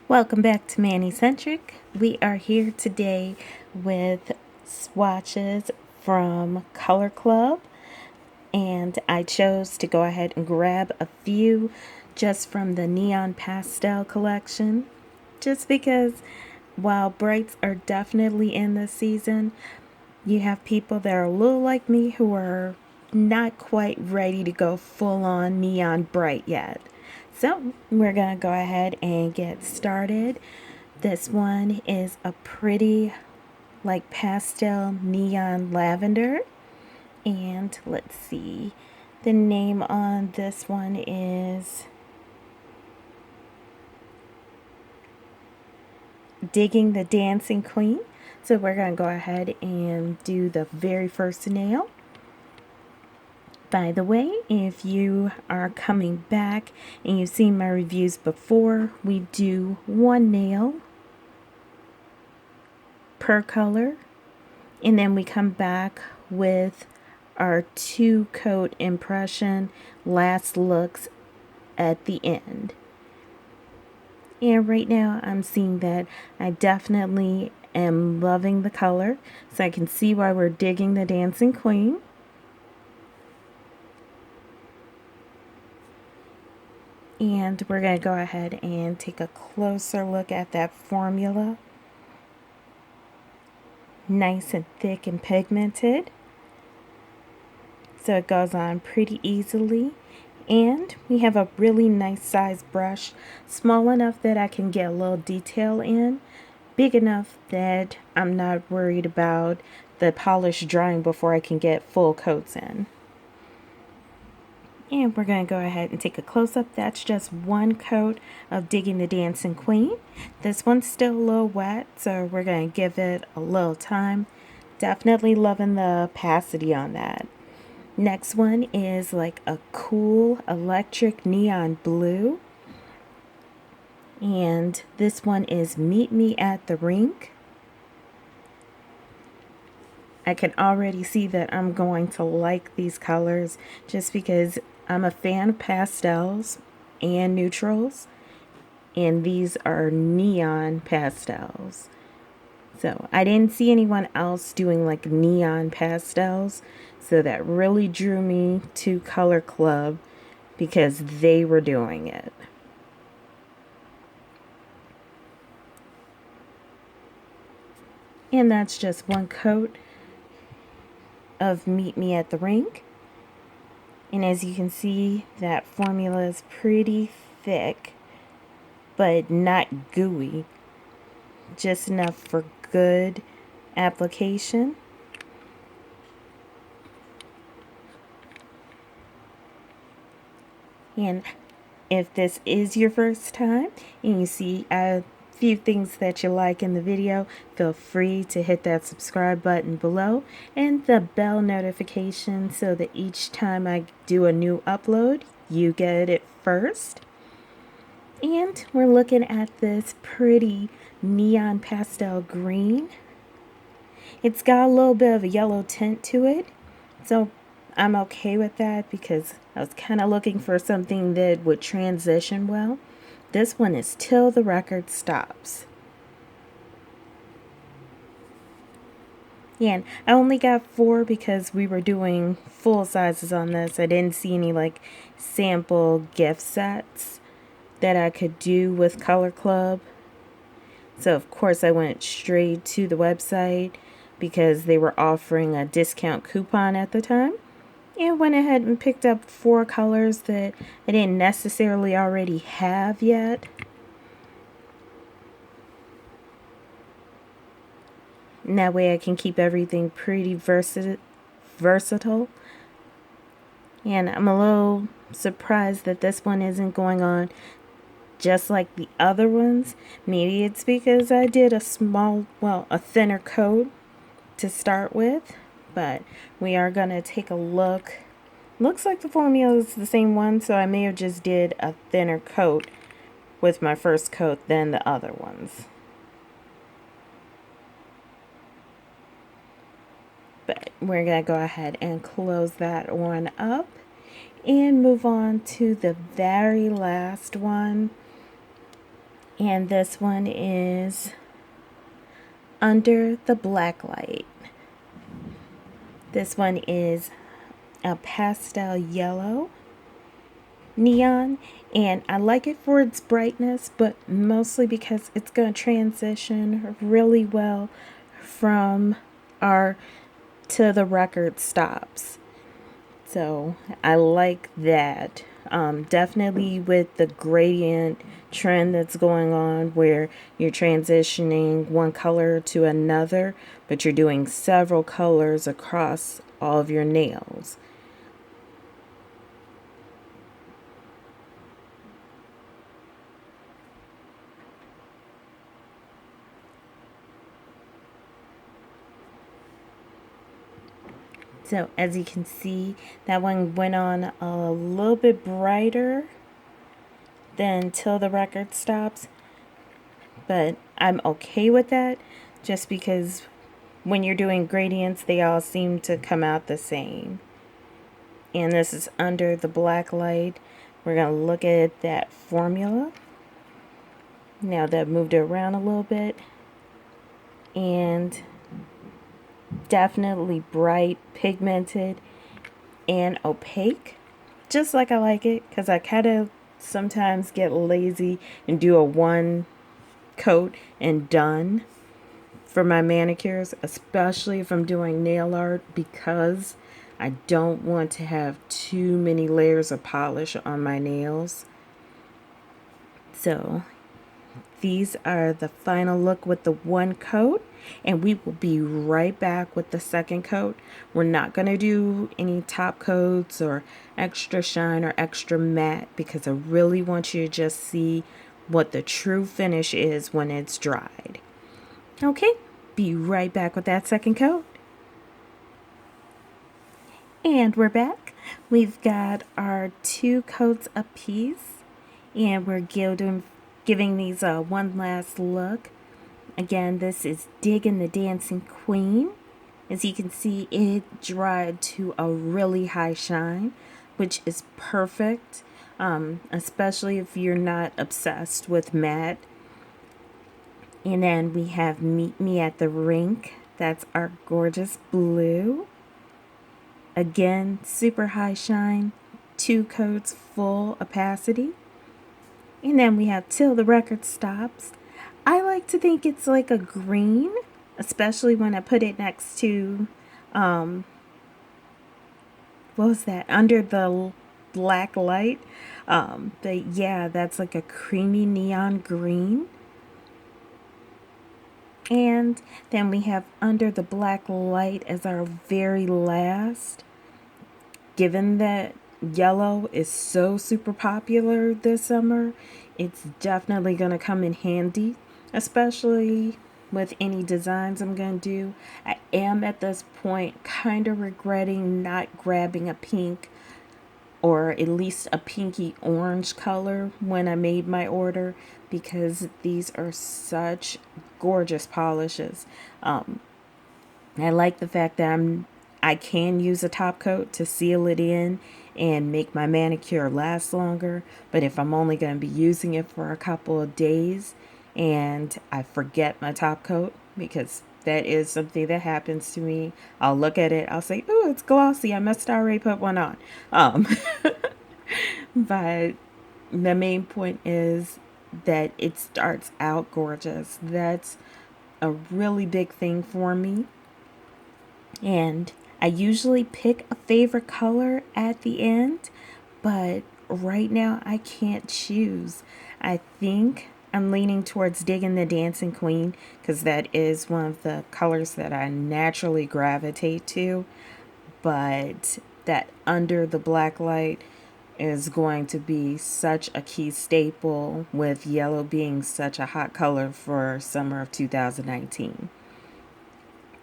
Welcome back to Manny Centric. We are here today with swatches from Color Club, and I chose to go ahead and grab a few just from the Neon Pastel collection, just because while brights are definitely in this season, you have people that are a little like me who are not quite ready to go full on neon bright yet. So we're gonna go ahead and get started. This one is a pretty like pastel neon lavender. And let's see, the name on this one is Digging the Dancing Queen. So we're going to go ahead and do the very first nail. By the way, if you are coming back and you've seen my reviews before, we do one nail per color, and then we come back with our 2-coat impression last looks at the end. And right now I'm seeing that I definitely am loving the color, so I can see why we're digging the Dancing Queen. And we're going to go ahead and take a closer look at that formula. Nice and thick and pigmented, so it goes on pretty easily. And we have a really nice size brush, small enough that I can get a little detail in, big enough that I'm not worried about the polish drying before I can get full coats in. And we're going to go ahead and take a close-up. That's just one coat of Digging the Dancing Queen. This one's still a little wet, so we're going to give it a little time. Definitely loving the opacity on that. Next one is like a cool electric neon blue. And this one is Meet Me at the Rink. I can already see that I'm going to like these colors just because I'm a fan of pastels and neutrals, and these are neon pastels. So I didn't see anyone else doing like neon pastels, so that really drew me to Color Club because they were doing it. And that's just one coat of Meet Me at the Rink. And as you can see, that formula is pretty thick, but not gooey. Just enough for good application. And if this is your first time and you see a few things that you like in the video, feel free to hit that subscribe button below and the bell notification so that each time I do a new upload, you get it first. And we're looking at this pretty neon pastel green. It's got a little bit of a yellow tint to it, so I'm okay with that because I was kind of looking for something that would transition well. This one is Till the Record Stops. Yeah, and I only got 4 because we were doing full sizes on this. I didn't see any like sample gift sets that I could do with Color Club. So of course I went straight to the website because they were offering a discount coupon at the time. And went ahead and picked up 4 colors that I didn't necessarily already have yet. And that way I can keep everything pretty versatile. And I'm a little surprised that this one isn't going on just like the other ones. Maybe it's because I did a thinner coat to start with. But we are going to take a look. Looks like the formula is the same one, so I may have just did a thinner coat with my first coat than the other ones. But we're going to go ahead and close that one up and move on to the very last one. And this one is Under the Black Light. This one is a pastel yellow neon, and I like it for its brightness, but mostly because it's going to transition really well from our to the record stops. So I like that. Definitely with the gradient trend that's going on where you're transitioning one color to another, but you're doing several colors across all of your nails. So as you can see, that one went on a little bit brighter than Till the Record Stops, but I'm okay with that just because when you're doing gradients, they all seem to come out the same. And this is Under the Black Light. We're going to look at that formula. Now that I've moved it around a little bit. And definitely bright, pigmented, and opaque. Just like I like it, because I kind of sometimes get lazy and do a one coat and done for my manicures, especially if I'm doing nail art, because I don't want to have too many layers of polish on my nails. So these are the final look with the one coat, and we will be right back with the second coat. We're not going to do any top coats or extra shine or extra matte because I really want you to just see what the true finish is when it's dried. Okay, be right back with that second coat. And we're back. We've got our two coats apiece, and we're giving these one last look. Again, this is Diggin' the Dancing Queen. As you can see, it dried to a really high shine, which is perfect, especially if you're not obsessed with matte. And then we have Meet Me at the Rink. That's our gorgeous blue. Again, super high shine, two coats, full opacity. And then we have Till the Record Stops. I like to think it's like a green, especially when I put it next to, what was that? Under the Black Light. But yeah, that's like a creamy neon green. And then we have Under the Black Light as our very last. Given that yellow is so super popular this summer, it's definitely going to come in handy, especially with any designs I'm going to do. I am at this point kind of regretting not grabbing a pink or at least a pinky orange color when I made my order, because these are such gorgeous polishes. I like the fact that I can use a top coat to seal it in and make my manicure last longer. But if I'm only going to be using it for a couple of days and I forget my top coat, because that is something that happens to me, I'll look at it, I'll say, "Ooh, it's glossy. I must already put one on." But the main point is that it starts out gorgeous. That's a really big thing for me. And I usually pick a favorite color at the end, but right now I can't choose. I think I'm leaning towards Digging the Dancing Queen because that is one of the colors that I naturally gravitate to. But that Under the Black Light is going to be such a key staple, with yellow being such a hot color for summer of 2019.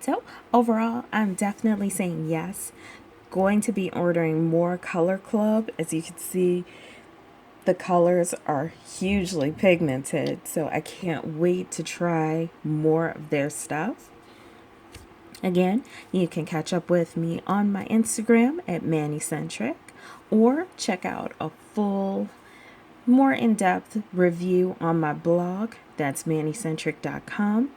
So overall, I'm definitely saying yes. Going to be ordering more Color Club. As you can see, the colors are hugely pigmented, so I can't wait to try more of their stuff. Again, you can catch up with me on my Instagram at MannyCentric, or check out a full more in-depth review on my blog. That's mannycentric.com.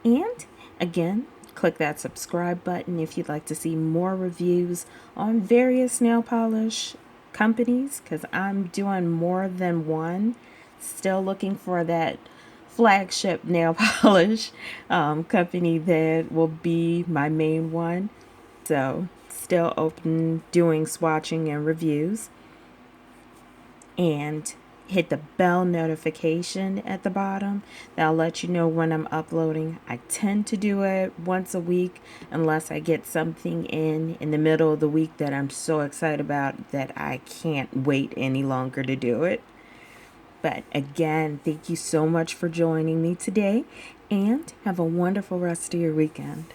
And again, click that subscribe button if you'd like to see more reviews on various nail polish companies, because I'm doing more than one. Still looking for that flagship nail polish company that will be my main one. So still open doing swatching and reviews. And hit the bell notification at the bottom. That'll let you know when I'm uploading. I tend to do it once a week unless I get something in the middle of the week that I'm so excited about that I can't wait any longer to do it. But again, thank you so much for joining me today, and have a wonderful rest of your weekend.